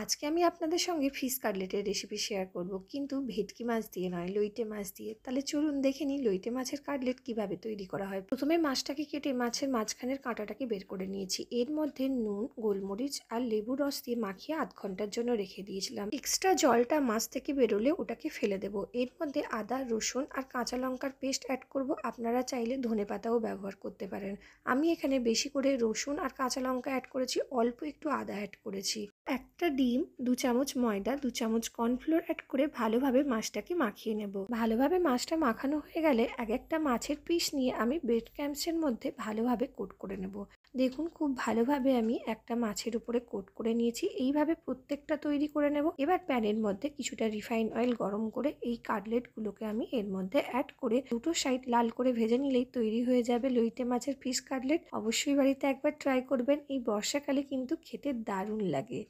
আজকে আমি আপনাদের সঙ্গে ফিশ কাটলেটের রেসিপি শেয়ার করব, কিন্তু ভেটকি মাছ দিয়ে নয়, লইটে মাছ দিয়ে। তাহলে চলুন দেখে নিই লইটে মাছের কাটলেট কিভাবে তৈরি করা হয়। প্রথমে মাছটাকে কেটে মাছের মাঝখানের কাঁটাটাকে বের করে নিয়েছি। এর মধ্যে নুন, গোলমরিচ আর লেবু রস দিয়ে মাখিয়ে আধ ঘন্টার জন্য রেখে দিয়েছিলাম। এক্সট্রা জলটা মাছ থেকে বেরোলে ওটাকে ফেলে দেবো। এর মধ্যে আদা, রসুন আর কাঁচা লঙ্কার পেস্ট অ্যাড করব। আপনারা চাইলে ধনেপাতাও ব্যবহার করতে পারেন। আমি এখানে বেশি করে রসুন আর কাঁচা লঙ্কা অ্যাড করেছি, অল্প একটু আদা অ্যাড করেছি। একটা ডিম, 2 চামচ ময়দা, 2 চামচ কর্নফ্লোর অ্যাড করে ভালোভাবে মাছটাকে মাখিয়ে নেব। ভালোভাবে মাছটা মাখানো হয়ে গেলে এক একটা মাছের পিস নিয়ে আমি ব্রেড ক্রাম্বসের মধ্যে ভালোভাবে কোট করে নেব। দেখুন, খুব ভালোভাবে আমি একটা মাছের উপরে কোট করে নিয়েছি। এইভাবে প্রত্যেকটা তৈরি করে নেব। এবার প্যানের মধ্যে কিছুটা রিফাইন অয়েল গরম করে এই কাটলেটগুলোকে আমি এর মধ্যে অ্যাড করে দুটো সাইড লাল করে ভেজে নিলেই তৈরি হয়ে যাবে লইটে মাছের ফিশ কাটলেট। অবশ্যই বাড়িতে একবার ট্রাই করবেন। এই বর্ষাকালে কিন্তু খেতে দারুণ লাগে।